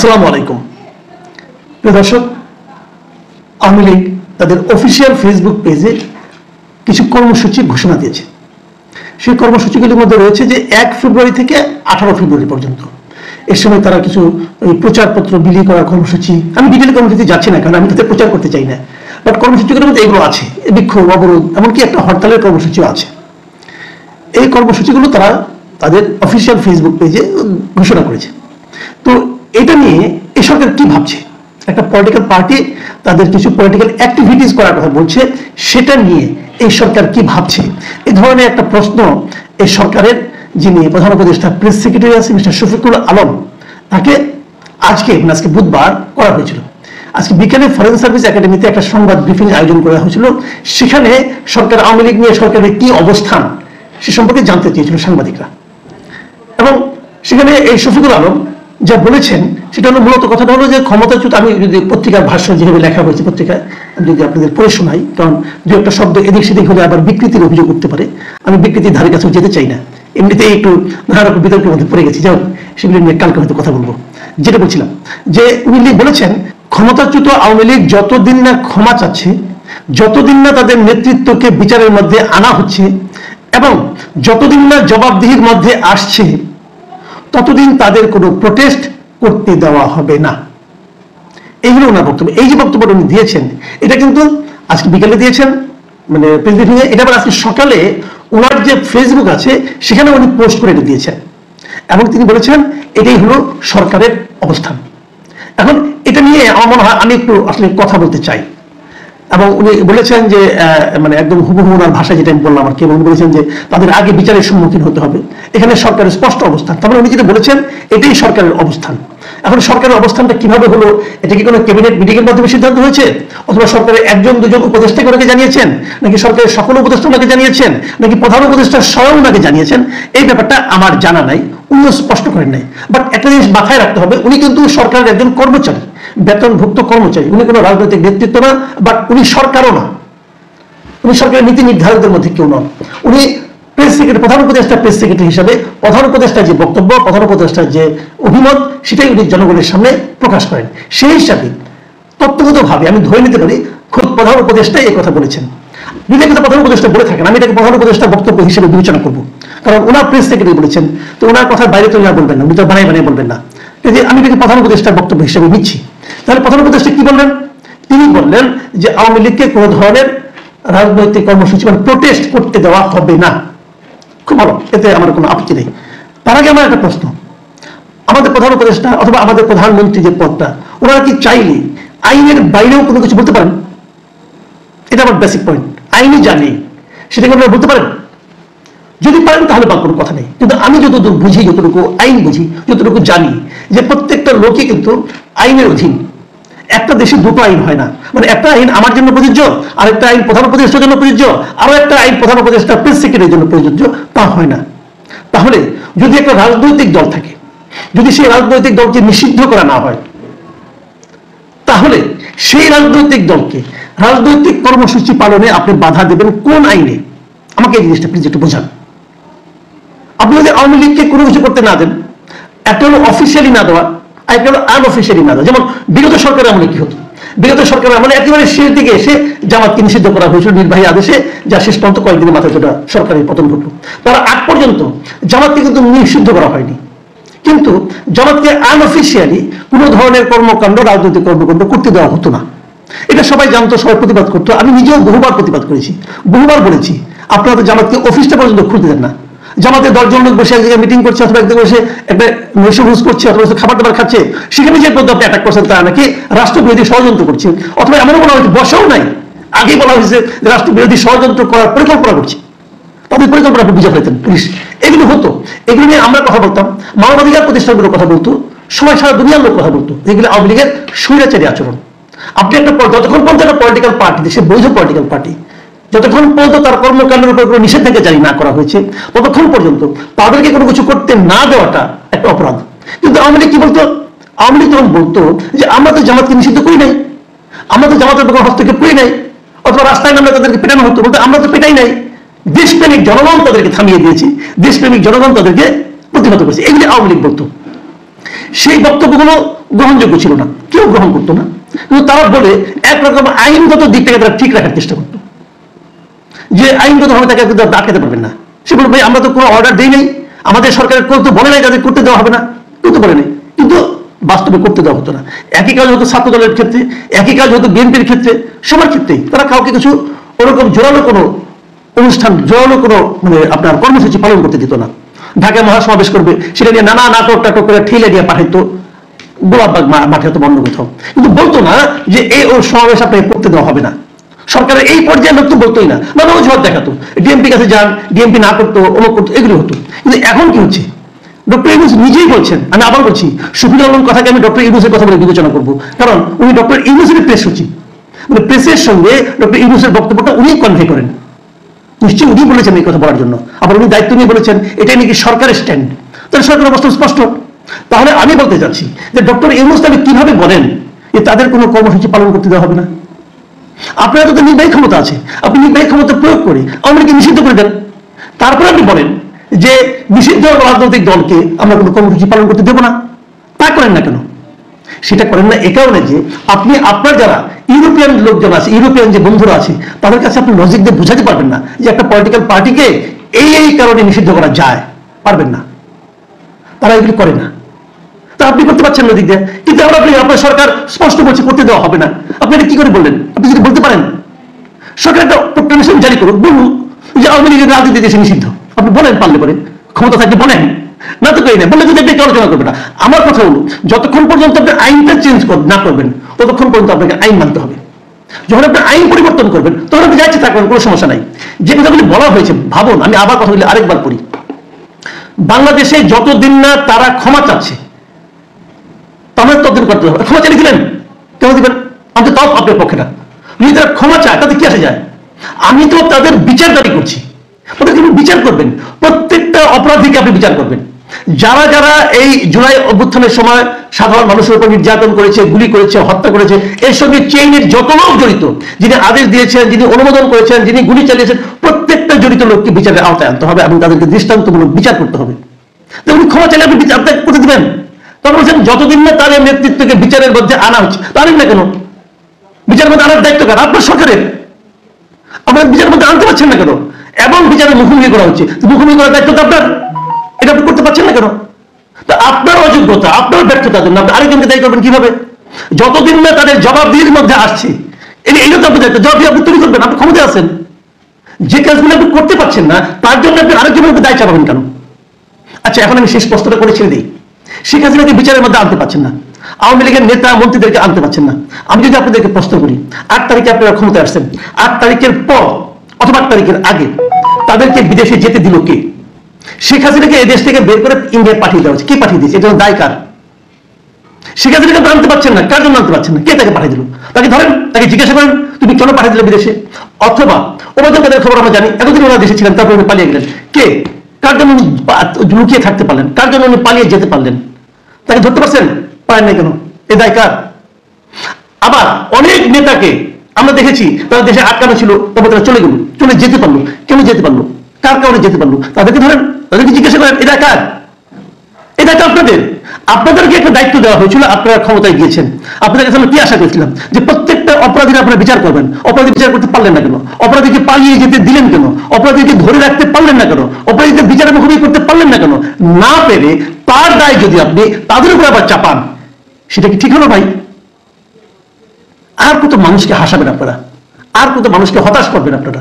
আসসালামু আলাইকুম প্রিয় দর্শক, আওয়ামী লীগ তাদের অফিসিয়াল ফেসবুক পেজে কিছু কর্মসূচি ঘোষণা দিয়েছে। সেই কর্মসূচিগুলির মধ্যে রয়েছে যে 1 ফেব্রুয়ারি থেকে 18 ফেব্রুয়ারি পর্যন্ত এর সময় তারা কিছু প্রচারপত্র বিলি করার কর্মসূচি, আমি বিকেলে কর্মসূচি যাচ্ছি না কারণ আমি তাদের প্রচার করতে চাই না, বাট কর্মসূচিগুলোর মধ্যে এগুলো আছে, বিক্ষোভ, অবরোধ, এমনকি একটা হরতালের কর্মসূচিও আছে। এই কর্মসূচিগুলো তারা তাদের অফিসিয়াল ফেসবুক পেজে ঘোষণা করেছে। তো এটা নিয়ে এই সরকার কি ভাবছে, একটা পলিটিক্যাল পার্টি তাদের কিছু পলিটিক্যাল অ্যাক্টিভিটিস করার কথা বলছে, সেটা নিয়ে এই সরকার কি ভাবছে, এই ধরনের একটা প্রশ্ন এই সরকারের যিনি প্রধান উপদেষ্টা প্রেস সেক্রেটারি আছেন মিস্টার শফিকুল আলম, তাকে আজকে বুধবার করা হয়েছিল। আজকে বিকেলে ফরেন সার্ভিস একাডেমিতে একটা সংবাদ ব্রিফিং আয়োজন করা হয়েছিল। সেখানে সরকার, আওয়ামী লীগ নিয়ে সরকারের কি অবস্থান সে সম্পর্কে জানতে চেয়েছিল সাংবাদিকরা। এবং সেখানে এই শফিকুল আলম যা বলেছেন সেটা হলো, মূলত কথাটা হলো যে ক্ষমতাচ্যুত, আমি যদি পত্রিকার ভাষ্য যেভাবে লেখা হয়েছে পত্রিকায় যদি আপনাদের পড়ে শোনাই, কারণ দু একটা শব্দ এদিক সেদিক হলে আবার বিকৃতির অভিযোগ উঠতে পারে, আমি বিকৃতির ধারে কাছেও যেতে চাই না, এমনিতেই একটু নানা রকম বিতর্কের মধ্যে পড়ে গেছি, যাও সেগুলি নিয়ে কালকে হয়তো কথা বলবো। যেটা বলছিলাম যে উনি বলেছেন, ক্ষমতাচ্যুত আওয়ামী লীগ যতদিন না ক্ষমা চাচ্ছে, যতদিন না তাদের নেতৃত্বকে বিচারের মধ্যে আনা হচ্ছে এবং যতদিন না জবাবদিহির মধ্যে আসছে, ততদিন তাদের কোনো প্রোটেস্ট করতে দেওয়া হবে না। এই হলো ওনার বক্তব্য। এই যে বক্তব্যটা উনি দিয়েছেন, এটা কিন্তু আজকে বিকেলে দিয়েছেন, মানে প্রেস ব্রিফিংয়ে। এটা আবার আজকে সকালে ওনার যে ফেসবুক আছে সেখানে উনি পোস্ট করে এটা দিয়েছেন এবং তিনি বলেছেন এটাই হলো সরকারের অবস্থান। এখন এটা নিয়ে আমার মনে হয় আমি একটু আসলে কথা বলতে চাই। এবং উনি বলেছেন যে মানে একদম হুবহু ওনার ভাষায় যেটা আমি বললাম আর কি, এবং বলেছেন যে তাদের আগে বিচারের সম্মুখীন হতে হবে, এখানে সরকারের স্পষ্ট অবস্থান। তারপরে উনি যেটা বলেছেন এটাই সরকারের অবস্থান। এখন সরকারের অবস্থানটা কিভাবে হলো, এটা কি কোনো ক্যাবিনেট মিটিং এর মাধ্যমে সিদ্ধান্ত হয়েছে, অথবা সরকারের একজন দুজন উপদেষ্টাকে ওনাকে জানিয়েছেন, নাকি সরকারের সকল উপদেষ্টা ওনাকে জানিয়েছেন, নাকি প্রধান উপদেষ্টা স্বয়ং ওনাকে জানিয়েছেন, এই ব্যাপারটা আমার জানা নাই, উনিও স্পষ্ট করেন নাই। বাট একটা জিনিস মাথায় রাখতে হবে, উনি কিন্তু সরকারের একজন কর্মচারী, বেতনভুক্ত কর্মচারী, উনি কোনো রাজনৈতিক নেতৃত্ব না, বাট উনি সরকারও না, উনি সরকারের নীতি নির্ধারকদের মধ্যে কেউ নন। উনি প্রেস সেক্রেটারি, প্রধান উপদেষ্টা প্রেস সেক্রেটারি হিসাবে প্রধান উপদেষ্টার যে বক্তব্য, প্রধান উপদেষ্টার যে অভিমত, সেটাই উনি জনগণের সামনে প্রকাশ করেন। সেই হিসাবে তত্ত্বগতভাবে আমি ধরে নিতে পারি খুব প্রধান উপদেষ্টাই এই কথা বলেছেন। যদি একটা প্রধান উপদেষ্টা বলে থাকেন, আমি এটাকে প্রধান উপদেষ্টার বক্তব্য হিসেবে বিবেচনা করব, কারণ ওনার প্রেস সেক্রেটারি বলেছেন, তো ওনার কথার বাইরে তো উনি বলবেন না, উনি তো বানাই বলবেন না। আমি এটাকে প্রধান উপদেষ্টার বক্তব্য হিসেবে নিচ্ছি। তাহলে প্রধান উপদেষ্টা কি বললেন? তিনি বললেন যে আওয়ামী লীগকে কোনো ধরনের রাজনৈতিক কর্মসূচি মানে প্রোটেস্ট করতে দেওয়া হবে না। খুব ভালো, এতে আমার কোনো আপত্তি নেই। তার আগে আমার একটা প্রশ্ন, আমাদের প্রধান উপদেষ্টা অথবা আমাদের প্রধানমন্ত্রী যে পদটা, ওনারা কি চাইলে আইনের বাইরেও কোনো কিছু বলতে পারেন? এটা আমার বেসিক পয়েন্ট। আইনি জানি সেটাকে ওনারা বলতে পারেন, যদি পারেন তাহলে বা কোনো কথা নেই। কিন্তু আমি যতটুকু বুঝি, যতটুকু আইন বুঝি, যতটুকু জানি, যে প্রত্যেকটা লোকই কিন্তু আইনের অধীন। একটা দেশে দুটো আইন হয় না, মানে একটা আইন আমার জন্য প্রযোজ্য, আরেকটা আইন প্রধান উপদেষ্টার জন্য প্রযোজ্য, আরো একটা আইন প্রধান উপদেষ্টা প্রেস সেক্রেটারির জন্য প্রযোজ্য, তা হয় না। তাহলে যদি একটা রাজনৈতিক দল থাকে, যদি সেই রাজনৈতিক দলকে নিষিদ্ধ করা না হয়, তাহলে সেই রাজনৈতিক দলকে রাজনৈতিক কর্মসূচি পালনে আপনি বাধা দেবেন কোন আইনে? আমাকে এই জিনিসটা প্লিজ একটু বোঝান। আপনি যদি আওয়ামী লীগকে কোনো কিছু করতে না দেন, একটা হলো অফিসিয়ালি না দেওয়া, একটা হলো আনঅফিসিয়ালি না দেওয়া। যেমন বিগত সরকারের আমলে কি হতো, বিগত সরকারের আমলে একেবারে শেষ দিকে এসে জামাতকে নিষিদ্ধ করা হয়েছিল নির্বাহী আদেশে, যা শেষ পর্যন্ত কয়েকদিনের মাথায় যেটা সরকারের পতন ঘটল। তার আগ পর্যন্ত জামাতকে কিন্তু নিষিদ্ধ করা হয়নি, কিন্তু জামাতকে আনঅফিসিয়ালি কোনো ধরনের কর্মকাণ্ড, রাজনৈতিক কর্মকাণ্ড করতে দেওয়া হতো না। এটা সবাই জানতো, সবাই প্রতিবাদ করতো। আমি নিজেও বহুবার প্রতিবাদ করেছি, বহুবার বলেছি আপনারা তো জামাতকে অফিসটা পর্যন্ত খুলতে দেন না। জামাতে 10 জন লোক বসে এক জায়গায় মিটিং করছে, অথবা এক জায়গায় বসে একটা নৈশভোজ করছে, অথবা খাবার দাবার খাচ্ছে, সেখানে যে পদ্ধতি আপনি অ্যাটাক করছেন তারা নাকি রাষ্ট্রবিরোধী ষড়যন্ত্র করছে, অথবা এমনও বলা হয়েছে, বসেও নাই, আগেই বলা হয়েছে রাষ্ট্রবিরোধী ষড়যন্ত্র করার পরিকল্পনা করছে, তাদের পরিকল্পনা বুঝে পেতেন পুলিশ। এগুলো হতো, এগুলো নিয়ে আমরা কথা বলতাম, মানবাধিকার প্রতিষ্ঠানগুলোর কথা বলতো, সবাই সারা দুনিয়ার লোক কথা বলতো, এগুলো আওয়ামী লীগের স্বৈরাচারী আচরণ। আপনি একটা যতক্ষণ পর্যন্ত একটা পলিটিক্যাল পার্টি, দেশে বৈধ পলিটিক্যাল পার্টি, যতক্ষণ পর্যন্ত তার কর্মকাণ্ডের উপর কোনো নিষেধাজ্ঞা জারি না করা হয়েছে, ততক্ষণ পর্যন্ত তাদেরকে কোনো কিছু করতে না দেওয়াটা একটা অপরাধ। কিন্তু আওয়ামী লীগ কি বলতো? আওয়ামী লীগ তখন বলতো যে আমরা তো জামাতকে নিষিদ্ধ করি নাই, আমরা তো জামাতের উপর হস্তক্ষেপ করি নাই, অথবা রাস্তায় নামলে তাদেরকে পেটানো হতো, বলতে আমরা তো পেটাই নাই, দেশপ্রেমিক জনগণ তাদেরকে থামিয়ে দিয়েছি, দেশপ্রেমিক জনগণ তাদেরকে প্রতিহত করেছে, এগুলি আওয়ামী লীগ বলতো। সেই বক্তব্যগুলো গ্রহণযোগ্য ছিল না, কেউ গ্রহণ করতো না। কিন্তু তারা বলে একরকম আইনগত দিক থেকে তারা ঠিক রাখার চেষ্টা করতো, যে আইনগতভাবে তাকে আটকাতে পারবেন না। সে বলবে ভাই আমরা তো কোনো অর্ডার দিই নাই, আমাদের সরকারের কেউ তো বলে নাই তাদের করতে দেওয়া হবে না, কেউ তো বলে নাই, কিন্তু বাস্তবে করতে দেওয়া হতো না। একই কাজ হতো ছাত্র দলের ক্ষেত্রে, একই কাজ হতো বিএনপির ক্ষেত্রে, সবার ক্ষেত্রেই তারা কাউকে কিছু ওরকম জোরালো কোনো অনুষ্ঠান, জোরালো কোনো মানে আপনার কর্মসূচি পালন করতে দিত না। ঢাকায় মহাসমাবেশ করবে, সেটা নিয়ে নানা নাটক টাটক করে ঠেলে দিয়ে পাঠাইতো গোলাপবাগ মাঠে, হতো বন্ধ কোথাও, কিন্তু বলতো না যে এই ওর সমাবেশ আপনাকে করতে দেওয়া হবে না। সরকারের এই পর্যায়ে লোক তো বলতোই না, মানে অজুহাত দেখাতো, ডিএমপি কাছে যান, ডিএমপি না করতো, অমুক করতো, এগুলো হতো। কিন্তু এখন কি হচ্ছে, ডক্টর ইউনূস নিজেই বলছেন, আমি আবার বলছি, শফিকুল আলম কথাকে আমি ডক্টর ইউনূসের কথা বলে বিবেচনা করবো, কারণ উনি ডক্টর ইউনূসের প্রেস সচিব, মানে প্রেসের সঙ্গে ডক্টর ইউনূসের বক্তব্যটা উনি কনভে করেন, নিশ্চয়ই উনি বলেছেন এই কথা বলার জন্য। আবার উনি দায়িত্ব নিয়ে বলেছেন এটাই নাকি সরকারের স্ট্যান্ড, তাহলে সরকারের অবস্থা স্পষ্ট। তাহলে আমি বলতে চাচ্ছি যে ডক্টর ইউনূস তাহলে কিভাবে বলেন যে তাদের কোনো কর্মসূচি পালন করতে দেওয়া হবে না? আপনার তো নির্বাহী ক্ষমতা আছে, আপনি নির্বাহী ক্ষমতা প্রয়োগ করে আমাদেরকে নিষিদ্ধ করে দেন, তারপরে আপনি বলেন যে নিষিদ্ধ রাজনৈতিক দলকে আমরা কোনো কর্মসূচি পালন করতে দেবো না। তা করেন না কেন? সেটা করেন না এ কারণে যে আপনি আপনার যারা ইউরোপিয়ান লোকজন আছে, ইউরোপিয়ান যে বন্ধুরা আছে, তাদের কাছে আপনি লজিক দিয়ে বুঝাতে পারবেন না যে একটা পলিটিক্যাল পার্টিকে এই কারণে নিষিদ্ধ করা যায়, পারবেন না, তারা এগুলো করে না। তা আপনি করতে পারছেন না দিক দিয়ে, কিন্তু আপনি আপনার সরকার স্পষ্ট বলছে করতে দেওয়া হবে না, আপনি এটা কি করে বললেন? আপনি যদি বলতে পারেন সরকার একটা প্রক্লেমেশন জারি করুন, বলুন যে আওয়ামী লীগের রাজনীতি দেশে নিষিদ্ধ, আপনি বলেন, পারলে পরে ক্ষমতা থাকলে বলেন, না তো কই না বললে যদি আপনি আলোচনা করবেন না। আমার কথা হলো যতক্ষণ পর্যন্ত আপনি আইনটা চেঞ্জ না করবেন ততক্ষণ পর্যন্ত আপনাকে আইন মানতে হবে। যখন আপনি আইন পরিবর্তন করবেন তখন আপনি যাচ্ছে থাকবেন, কোনো সমস্যা নাই। যে কথাগুলি বলা হয়েছে ভাবুন, আমি আবার কথাগুলি আরেকবার করি, বাংলাদেশে যতদিন না তারা ক্ষমা চাচ্ছে তাহলে ততদিন করতে হবে। ক্ষমা চালিয়ে দিলেন, কেন দিবেন? আমি তো তাও আপনার পক্ষে না। যদি তারা ক্ষমা চায় তাতে কি আসে যায়? আমি তো তাদের বিচার দাবি করছি, ওদের কিন্তু বিচার করবেন, প্রত্যেকটা অপরাধীকে আপনি বিচার করবেন। যারা যারা এই জুলাই অভ্যুত্থানের সময় সাধারণ মানুষের উপর নির্যাতন করেছে, গুলি করেছে, হত্যা করেছে, এর সঙ্গে চেইনের যত লোক জড়িত, যিনি আদেশ দিয়েছেন, যিনি অনুমোদন করেছেন, যিনি গুলি চালিয়েছেন, প্রত্যেকটা জড়িত লোককে বিচারের আওতায় আনতে হবে এবং তাদেরকে দৃষ্টান্তমূলক বিচার করতে হবে। উনি ক্ষমা চাইলে আপনি বিচার করতে দিবেন? তখন বলছেন যতদিন না তাদের নেতৃত্বকে বিচারের মধ্যে আনা হচ্ছে, তা আনেন না কেন? বিচারের মধ্যে আনার দায়িত্ব কার? আপনার সরকারের। আপনার বিচারের মধ্যে আনতে পারছেন না কেন? এবং বিচারের মুখোমুখি করা হচ্ছে, মুখোমুখি করার দায়িত্ব তো আপনার, এটা আপনি করতে পারছেন না কেন? তা আপনার অযোগ্যতা, আপনার ব্যর্থতার জন্য আপনি আরেকজনকে দায়ী করবেন কিভাবে? যতদিন না তাদের জবাবদিহির মধ্যে আসছে, এটা তো আপনার দায়িত্ব, জবাবদিহি আপনি তৈরি করবেন, আপনি ক্ষমতায় আছেন। যে কাজগুলো আপনি করতে পারছেন না তার জন্য আপনি আরেকজনের দায় চাপাবেন কেন? আচ্ছা, এখন আমি শেষ প্রশ্নটা করে ছেড়ে দিই। শেখ হাসিনাকে বিচারের মধ্যে আনতে পারছেন না, আওয়ামী লীগের নেতা মন্ত্রীদেরকে আনতে পারছেন না। আমি যদি আপনাদেরকে প্রশ্ন করি, 8 তারিখে আপনারা ক্ষমতায় আসছেন, 8 তারিখের পর অথবা 8 তারিখের আগে তাদেরকে বিদেশে যেতে দিল কে? শেখ হাসিনাকে এই দেশ থেকে বের করে ইন্ডিয়ায় পাঠিয়ে দেওয়া হচ্ছে, কে পাঠিয়ে দিয়েছে? এটা দায় কার? শেখ হাসিনাকে আনতে পারছেন না, কার জন্য আনতে পারছেন না? কে তাকে পাঠিয়ে দিল? তাকে ধরেন, তাকে জিজ্ঞাসা করেন তুমি কেন পাঠিয়ে দিলে বিদেশে? অথবা ওবায়দুল কাদের খবর আমরা জানি, এতদিন ওনারা দেশে ছিলেন, তারপর উনি পালিয়ে গেলেন, কে কার জন্য লুকিয়ে থাকতে পারলেন? কার জন্য উনি পালিয়ে যেতে পারলেন? তাকে ধরতে পারছেন? পারেন না কেন? এ দায় কার? আবার অনেক নেতাকে আমরা দেখেছি তারা দেশে আটকানো ছিল, তারপর তারা চলে গেল, চলে যেতে পারলো, কেন যেতে পারলো? কার কারণে যেতে পারলো? তাদেরকে ধরেন, তাদেরকে জিজ্ঞাসা করেন এটা কার? এটা আপনাদের। আপনাদেরকে একটা দায়িত্ব দেওয়া হয়েছিল, আপনারা ক্ষমতায় গিয়েছেন, আপনাদের কাছে আমরা কি আশা করেছিলাম যে প্রত্যেকটা অপরাধীরা আপনারা বিচার করবেন। অপরাধী বিচার করতে পারলেন না কেন? অপরাধীকে পালিয়ে যেতে দিলেন কেন? অপরাধীকে ধরে রাখতে পারলেন না কেন? অপরাধীকে বিচারের মুখোমুখি করতে পারলেন না কেন? না পেরে তার দায় যদি আপনি তাদের উপর আবার চাপান, সেটা কি ঠিক হলো ভাই? আর কত মানুষকে হাসাবেন আপনারা? আর কত মানুষকে হতাশ করবেন আপনারা?